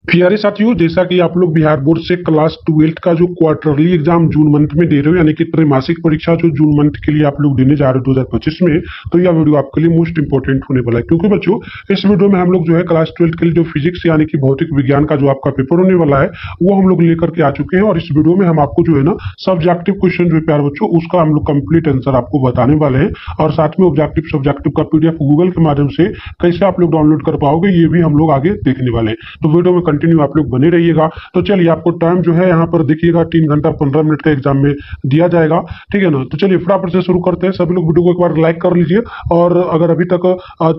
प्यारे साथियों, जैसा कि आप लोग बिहार बोर्ड से क्लास 12th का जो क्वार्टरली एग्जाम जून मंथ में दे रहे हो, यानी कि त्रैमासिक परीक्षा जो जून मंथ के लिए आप लोग देने जा रहे हो 2025 में, तो यह वीडियो आपके लिए मोस्ट इंपॉर्टेंट होने वाला है। क्योंकि बच्चों, इस वीडियो में हम लोग जो है क्लास 12th के लिए जो फिजिक्स यानी कि भौतिक विज्ञान का जो आपका पेपर होने वाला है वो हम लोग लेकर के आ चुके हैं। और इस वीडियो में हम आपको जो है ना सब्जेक्टिव क्वेश्चन जो प्यारे बच्चों उसका हम लोग कंप्लीट आंसर आपको बताने वाले हैं, और साथ में ऑब्जेक्टिव सब्जेक्टिव का पीडीएफ गूगल के माध्यम से कैसे आप लोग डाउनलोड कर पाओगे ये भी हम लोग आगे देखने वाले हैं। तो वीडियो में कंटिन्यू आप लोग बने रहिएगा। तो चलिए, आपको टाइम जो है यहाँ पर देखिएगा 3 घंटा 15 मिनट का एग्जाम में दिया जाएगा, ठीक है ना। तो चलिए फटाफट से शुरू करते हैं। सभी लोग वीडियो को एक बार लाइक कर लीजिए, और अगर अभी तक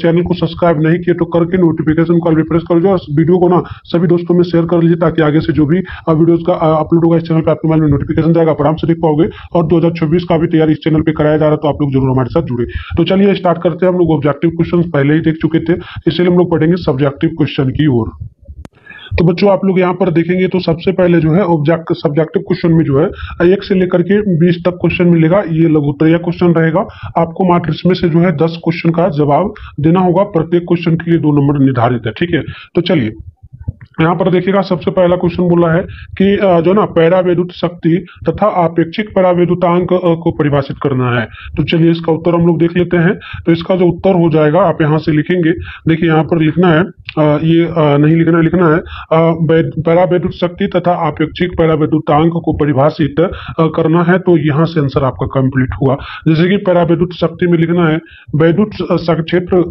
चैनल को सब्सक्राइब नहीं किए तो करके नोटिफिकेशन कॉल भी प्रेस कर लीजिए, और वीडियो को ना सभी दोस्तों में शेयर कर लीजिए, ताकि आगे से जो भी वीडियोस का अपलोड होगा इस चैनल पे आपके मोबाइल में नोटिफिकेशन जाएगा, आराम से देख पाओगे। और 2026 का भी तैयारी इस चैनल पे कराया जा रहा है, तो आप लोग जरूर हमारे साथ जुड़े। तो चलिए स्टार्ट करते हैं। हम लोग ऑब्जेक्टिव क्वेश्चन पहले ही देख चुके थे, इसलिए हम लोग पढ़ेंगे सब्जेक्टिव क्वेश्चन की ओर। तो बच्चों, आप लोग यहाँ पर देखेंगे तो सबसे पहले जो है ऑब्जेक्ट सब्जेक्टिव क्वेश्चन में जो है 1 से लेकर के 20 तक क्वेश्चन मिलेगा। ये लघुत्तरीय क्वेश्चन रहेगा। आपको मात्र इसमें से जो है 10 क्वेश्चन का जवाब देना होगा। प्रत्येक क्वेश्चन के लिए 2 नंबर निर्धारित है, ठीक है। तो चलिए यहाँ पर देखिएगा, सबसे पहला क्वेश्चन बोला है कि जो ना पैरावैद्युत शक्ति तथा आपेक्षिक पैरावैद्युतांक को परिभाषित करना है। तो चलिए इसका उत्तर हम लोग देख लेते हैं। तो इसका जो उत्तर हो जाएगा आप यहाँ से लिखेंगे। देखिए यहाँ पर लिखना है, नहीं लिखना है, लिखना है पैरावैद्युत शक्ति तथा आपेक्षिक पैरावैद्युतांक को परिभाषित करना है। तो यहाँ से आंसर आपका कंप्लीट हुआ। जैसे कि पैरावैद्युत शक्ति में लिखना है वैद्युत क्षेत्र,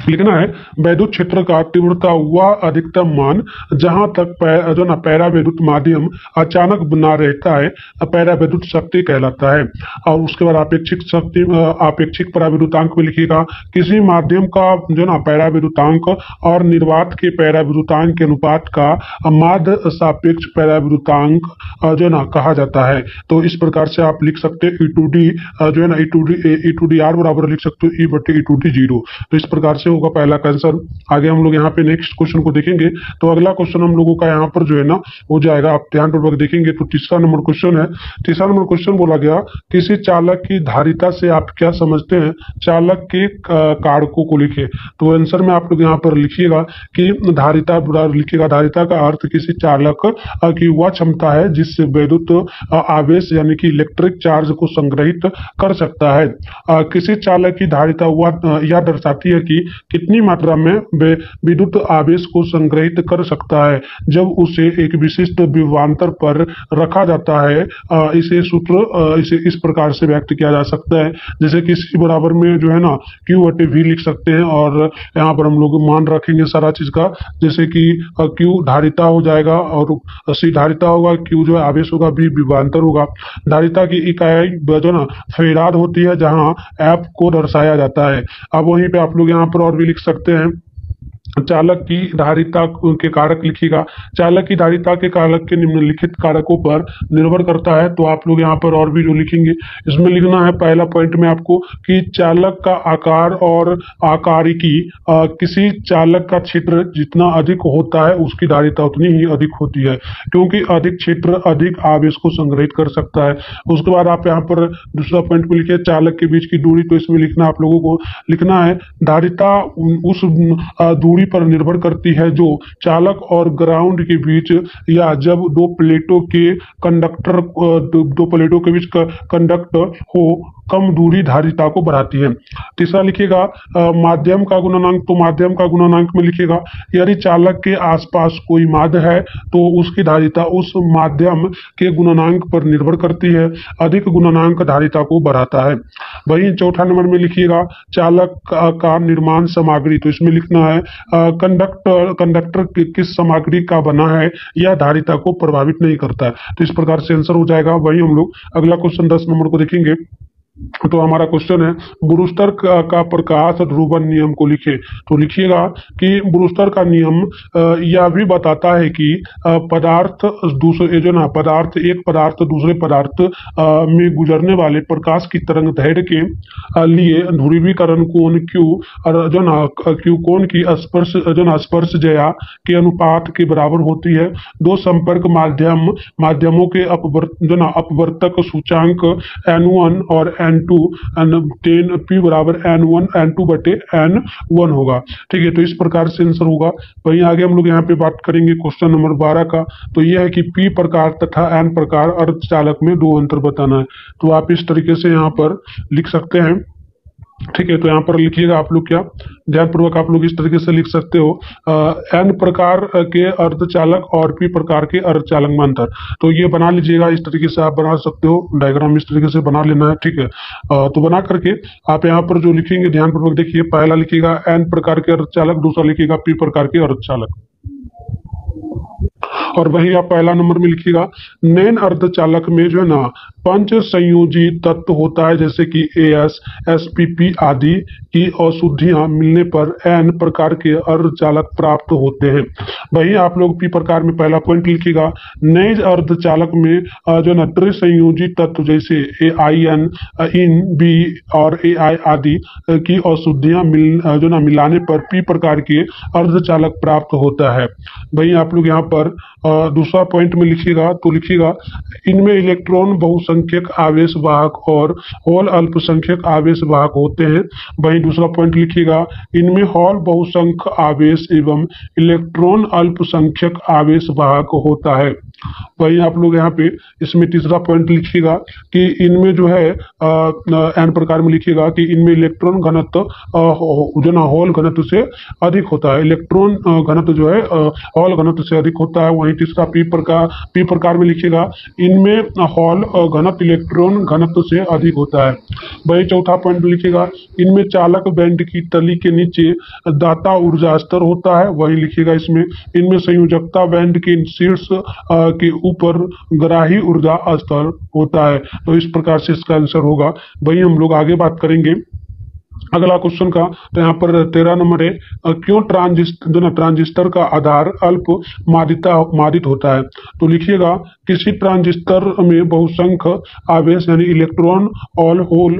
लिखना है वैद्युत क्षेत्र का तीव्रता व अधिकतम मान जहां तक जो ना पैरावैद्युत माध्यम अचानक बना रहता है पैरावैद्युत शक्ति कहलाता है। और उसके बाद आपेक्षिक शक्ति, आपेक्षिक पैरावैद्युतांक में लिखिएगा किसी माध्यम का जो ना पैरावैद्युतांक और निर्वात के पैरावैद्युतांक के अनुपात का माध्य सापेक्ष पैरावैद्युतांक जो ना कहा जाता है। तो इस प्रकार से आप लिख सकते हैं E2D जो है ना E2D R बराबर लिख सकते हो E/E2D0। तो इस प्रकार से होगा पहला का आंसर। आगे हम लोग यहाँ पे नेक्स्ट क्वेश्चन को देखेंगे। तो अगला क्वेश्चन हम लोगों का यहाँ पर जो है ना हो जाएगा, आप ध्यानपूर्वक देखेंगे तो तीसरा नंबर क्वेश्चन है। तीसरा नंबर क्वेश्चन बोला गया किसी चालक की धारिता से आप क्या समझते हैं, चालक के कारकों को लिखे। तो आंसर में आप लोग यहाँ पर लिखिएगा कि धारिता लिखिएगा, धारिता का अर्थ किसी चालक की वह क्षमता है जिससे विद्युत आवेश यानी कि इलेक्ट्रिक चार्ज को संग्रहित कर सकता है। किसी चालक की धारिता वह यह दर्शाती है कि कितनी मात्रा में विद्युत आवेश को संग्रहित कर सकता है जब उसे एक विशिष्ट विभवांतर पर रखा जाता है। इसे सूत्र इसे इस प्रकार से व्यक्त किया जा सकता है, जैसे कि C बराबर में जो है ना Q/V लिख सकते हैं, और यहाँ पर हम लोग मान रखेंगे सारा चीज का, जैसे कि Q धारिता हो जाएगा, और C धारिता होगा, Q जो है आवेश होगा, V विभवांतर होगा। धारिता की इकाई जो ना फैराड होती है, जहाँ F को दर्शाया जाता है। अब वहीं पे आप लोग यहाँ पर और भी लिख सकते हैं, चालक की धारिता के कारक लिखिएगा। चालक की धारिता के कारक के निम्नलिखित कारकों पर निर्भर करता है। तो आप लोग यहाँ पर और भी जो लिखेंगे इसमें लिखना है पहला पॉइंट में आपको कि चालक का आकार और आकारिकी, किसी चालक का क्षेत्र जितना अधिक होता है उसकी धारिता उतनी ही अधिक होती है, क्योंकि अधिक क्षेत्र अधिक आवेश को संग्रहित कर सकता है। उसके बाद आप यहाँ पर दूसरा पॉइंट में लिखिए चालक के बीच की दूरी। तो इसमें लिखना आप लोगों को लिखना है धारिता उस दूरी पर निर्भर करती है जो चालक और ग्राउंड के बीच, या जब दो प्लेटों के बीच कंडक्ट हो कम दूरी धारिता को बढ़ाती है। तीसरा लिखिएगा माध्यम का गुणनांक। तो माध्यम का गुणनांक में लिखिएगा यदि चालक के आसपास कोई माध्य है तो उसकी धारिता उस माध्यम के गुणनांक पर निर्भर करती है। अधिक गुणनांक धारिता को बढ़ाता है। वहीं चौथा नंबर में लिखिएगा चालक का निर्माण सामग्री। तो इसमें लिखना है कंडक्टर किस सामग्री का बना है यह धारिता को प्रभावित नहीं करता है। तो इस प्रकार से आंसर हो जाएगा। वही हम लोग अगला क्वेश्चन 10 नंबर को देखेंगे। तो हमारा क्वेश्चन है ब्रूस्टर का प्रकाश ध्रुवण नियम को लिखे। तो लिखिएगा कि ब्रूस्टर का नियम यह भी बताता है कि पदार्थ दूसरे जो ना पदार्थ एक पदार्थ दूसरे पदार्थ में गुजरने वाले प्रकाश की तरंग दैर्घ्य के लिए ध्रुवीकरण कोण Q और जो ना Q कोण की स्पर्श ज्या के अनुपात के बराबर होती है। दो संपर्क माध्यमों के अपवर्तक सूचांक N1 और N2 10 P बराबर N2 बटे N1 होगा। ठीक है, तो इस प्रकार से आंसर होगा। वहीं आगे हम लोग यहाँ पे बात करेंगे क्वेश्चन नंबर 12 का। तो यह है कि P प्रकार तथा N प्रकार अर्धचालक में दो अंतर बताना है। तो आप इस तरीके से यहाँ पर लिख सकते हैं। ठीक है, तो यहाँ पर लिखिएगा आप लोग, क्या ध्यानपूर्वक आप लोग इस तरीके से लिख सकते हो, एन प्रकार के अर्धचालक और पी प्रकार के अर्धचालक में अंतर। तो ये बना लीजिएगा, इस तरीके से आप बना सकते हो, डायग्राम इस तरीके से बना लेना है। ठीक है, तो बना करके आप यहाँ पर जो लिखेंगे ध्यानपूर्वक देखिए, पहला लिखिएगा एन प्रकार के अर्धचालक, दूसरा लिखिएगा पी प्रकार के अर्धचालक। और वही आप पहला नंबर में लिखिएगा, नैन अर्धचालक में जो है ना पंच संयोजी तत्व होता है, जैसे कि एस, एसपीपी आदि की अशुद्धियां मिलने पर एन प्रकार के अर्धचालक प्राप्त होते हैं। वही आप लोग पी प्रकार में पहला पॉइंट लिखिएगा, नए अर्धचालक में जो ना त्रिसंयोजी तत्व जैसे AIN, इन, बी और AI आदि की अशुद्धियां जो ना मिलाने पर पी प्रकार के अर्धचालक प्राप्त होता है। वही आप लोग यहाँ पर दूसरा पॉइंट में लिखिएगा, तो लिखिएगा इनमें इलेक्ट्रॉन बहुसंख्यक आवेश वाहक और होल अल्पसंख्यक आवेश वाहक होते हैं। वहीं दूसरा पॉइंट लिखिएगा, इनमें हॉल बहुसंख्यक आवेश एवं इलेक्ट्रॉन अल्पसंख्यक आवेश वाहक होता है। वहीं आप लोग यहाँ पे इसमें तीसरा पॉइंट लिखिएगा कि इनमें जो है एन प्रकार में लिखिएगा कि इनमें इलेक्ट्रॉन घनत्व जो ना हॉल घनत्व से अधिक होता है, इलेक्ट्रॉन घनत्व जो है हॉल घनत्व से अधिक होता है। वहीं तीसरा पी प्रकार में लिखिएगा, इनमें हॉल घनत्व इलेक्ट्रॉन घनत्व से अधिक होता है। वही चौथा पॉइंट लिखिएगा, इनमें चालक बैंड की तली के नीचे दाता ऊर्जा स्तर होता है। वही लिखिएगा इसमें, इनमें संयोजकता बैंड के शीर्ष के ऊपर ग्राही ऊर्जा स्तर होता है। तो इस प्रकार से इसका आंसर होगा। वही हम लोग आगे बात करेंगे अगला क्वेश्चन का। तो यहाँ पर 13 नंबर है, क्यों ट्रांजिस्टर का आधार अल्प मादित होता है। तो लिखिएगा, किसी ट्रांजिस्टर में बहुसंख्य आवेश यानी इलेक्ट्रॉन और होल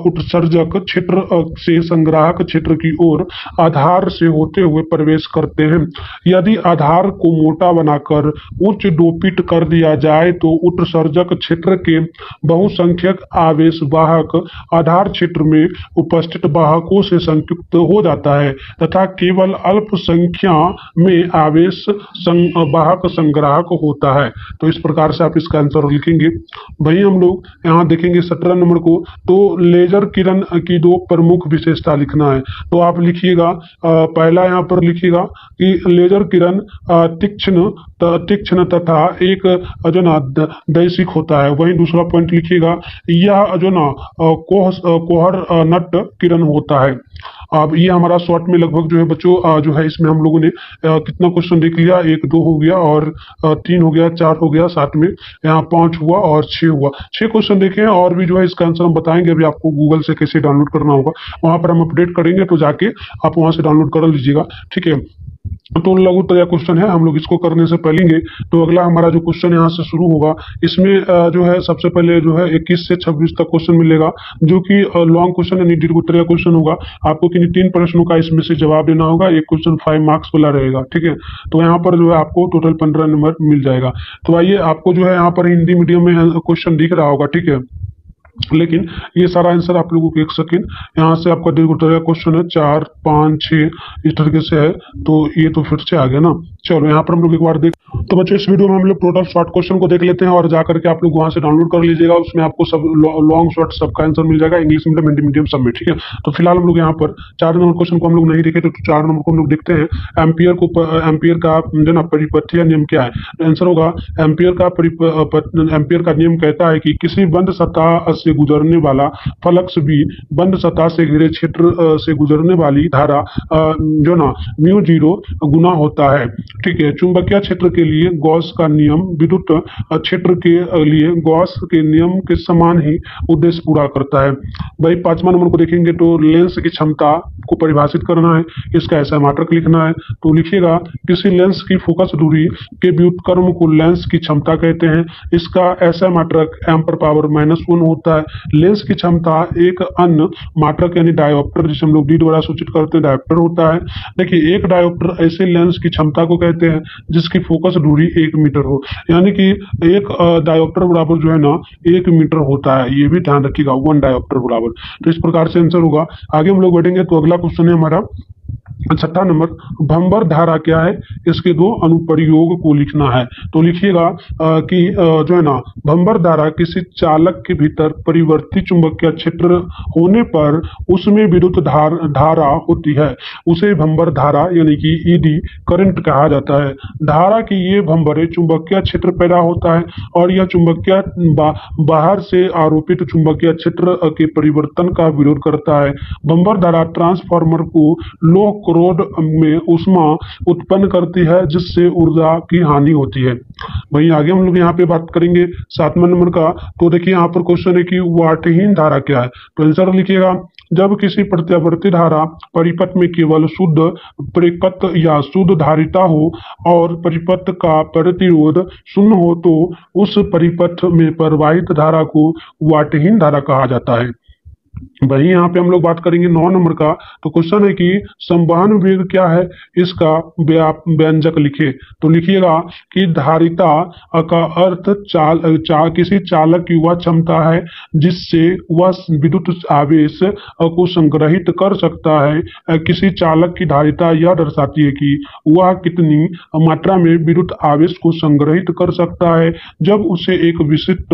उत्सर्जक क्षेत्र से संग्राहक क्षेत्र की ओर आधार से होते हुए प्रवेश करते हैं। यदि आधार को मोटा बनाकर उच्च डोपित कर दिया जाए तो उत्सर्जक क्षेत्र के बहुसंख्यक आवेश वाहक आधार क्षेत्र में उपस्थित वाहकों से संयुक्त हो जाता है तथा केवल अल्प संख्या में आवेश वाहक संग्राहक होता है। तो इस प्रकार से आप इसका आंसर लिखेंगे। वही हम लोग यहाँ देखेंगे 17 नंबर को। तो लेजर किरण की दो प्रमुख विशेषता लिखना है। तो आप लिखिएगा, पहला यहाँ पर लिखिएगा कि लेजर किरण तीक्ष्ण तथा एक जो ना दैशिक होता है। वहीं दूसरा पॉइंट लिखिएगा, यह जो ना कोहर नट किरण होता है। अब ये हमारा शॉर्ट में लगभग जो है बच्चों जो है इसमें हम लोगों ने कितना क्वेश्चन देख लिया, 1 2 हो गया और 3 हो गया, 4 हो गया, साथ में यहाँ 5 हुआ और 6 हुआ। 6 क्वेश्चन देखे हैं और भी जो है इसका आंसर हम बताएंगे। अभी आपको गूगल से कैसे डाउनलोड करना होगा, वहां पर हम अपडेट करेंगे, तो जाके आप वहां से डाउनलोड कर लीजिएगा। ठीक है, तो लघु तया क्वेश्चन है, हम लोग इसको करने से पहले तो अगला हमारा जो क्वेश्चन यहाँ से शुरू होगा, इसमें जो है सबसे पहले जो है 21 से 26 तक क्वेश्चन मिलेगा, जो कि लॉन्ग क्वेश्चन यानी दीर्घ उत्तरीय क्वेश्चन होगा। आपको किन्हीं 3 प्रश्नों का इसमें से जवाब देना होगा। एक क्वेश्चन 5 मार्क्स वाला रहेगा। ठीक है, तो यहाँ पर जो है आपको टोटल 15 नंबर मिल जाएगा। तो आइए, आपको जो है यहाँ पर हिंदी मीडियम में क्वेश्चन दिख रहा होगा। ठीक है, लेकिन ये सारा आंसर आप लोगों को 1 सेकेंड यहाँ से आपका दीर्घ उत्तरीय क्वेश्चन है 4 5 6 इस तरीके से है। तो ये तो फिर से आ गया ना। चलो यहाँ पर हम लोग एक बार देख, तो बच्चों इस वीडियो में हम लोग टोटल शॉर्ट क्वेश्चन को देख लेते हैं और जाकर के आप लोग वहां से डाउनलोड कर लीजिएगा। उसमें आपको सब लॉन्ग शॉर्ट सबका आंसर मिल जाएगा, इंग्लिश मीडियम हिंदी मीडियम सब में। ठीक है, तो फिलहाल हम लोग यहाँ पर 4 नंबर क्वेश्चन को हम लोग नहीं देखे, तो 4 नंबर को हम लोग देखते हैं। एम्पियर का जो ना परिपथ या नियम क्या है। आंसर होगा, एम्पियर का नियम कहता है कि किसी बंद सतह से गुजरने वाला फ्लक्स भी बंद सतह से घिरे क्षेत्र से गुजरने वाली धारा जो ना μ0 गुना होता है। ठीक है, चुंबकीय क्षेत्र के लिए गॉस का नियम विद्युत क्षेत्र के लिए गॉस के नियम के समान ही उद्देश्य पूरा करता है। भाई 5वां नंबर को देखेंगे, तो लेंस की क्षमता को परिभाषित करना है, इसका ऐसा मात्रक लिखना है। तो लिखिएगा, किसी लेंस की फोकस दूरी के व्युत्क्रम को लेंस की क्षमता कहते हैं। इसका ऐसा मात्रक m⁻⁻1 होता है। लेंस की क्षमता एक अन्य मात्रक यानी डायोप्टर, जिसे हम लोग D द्वारा सूचित करते हैं, डायोप्टर होता है। देखिए, एक डायोप्टर ऐसे लेंस की क्षमता को कहते हैं जिसकी फोकस दूरी 1 मीटर हो, यानी कि एक डायोप्टर बराबर जो है ना 1 मीटर होता है, ये भी ध्यान रखिएगा, 1 डायोप्टर बराबर। तो इस प्रकार से आंसर होगा। आगे हम लोग बढ़ेंगे तो अगला क्वेश्चन है हमारा 6वां नंबर, भंवर धारा क्या है, इसके दो अनुप्रयोग को लिखना है। तो लिखिएगा कि जो है ना भंवर धारा किसी चालक के भीतर परिवर्ती चुंबकीय क्षेत्र होने पर उसमें विद्युत धारा होती है, उसे भंवर धारा यानी कि ईडी करंट कहा जाता है। धारा की ये भंवरे चुंबकीय क्षेत्र पैदा होता है और यह चुंबकीय बाहर से आरोपित चुंबकीय क्षेत्र के परिवर्तन का विरोध करता है। भंवर धारा ट्रांसफार्मर को लो क्रोड में ऊष्मा उत्पन्न करती है जिससे ऊर्जा की हानि होती है। वहीं आगे हम लोग यहाँ पे बात करेंगे 7वां नंबर का। तो देखिए यहाँ पर क्वेश्चन है कि वाटहीन धारा क्या है। तो आंसर लिखिएगा, जब किसी प्रत्यावर्ती धारा परिपथ में केवल शुद्ध परिपथ या शुद्ध धारिता हो और परिपथ का प्रतिरोध शून्य हो तो उस परिपथ में प्रवाहित धारा को वाटहीन धारा कहा जाता है। वही यहाँ पे हम लोग बात करेंगे 9 नंबर का। तो क्वेश्चन है कि संवहन वेग क्या है, इसका व्यंजक लिखे। तो लिखिएगा कि धारिता का अर्थ किसी चालक की वह क्षमता है जिससे वह विद्युत आवेश को संग्रहित कर सकता है। किसी चालक की धारिता यह दर्शाती है कि वह कितनी मात्रा में विद्युत आवेश को संग्रहित कर सकता है जब उसे एक विशिष्ट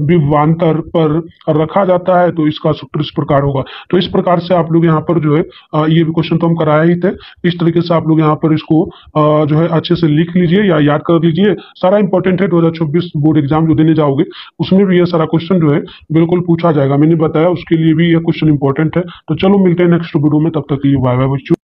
विभवांतर पर रखा जाता है। तो इसका सूत्र इस प्रकार होगा। तो इस प्रकार से आप लोग यहाँ पर जो है ये भी क्वेश्चन तो हम कराया ही थे, इस तरीके से आप लोग यहाँ पर इसको जो है अच्छे से लिख लीजिए या याद कर लीजिए। सारा इंपॉर्टेंट है, 2024 बोर्ड एग्जाम जो देने जाओगे उसमें भी ये सारा क्वेश्चन जो है बिल्कुल पूछा जाएगा। मैंने बताया उसके लिए भी ये क्वेश्चन इंपॉर्टेंट है। तो चलो मिलते हैं नेक्स्ट वीडियो में, तब तक के लिए बाय बाय बच्चों।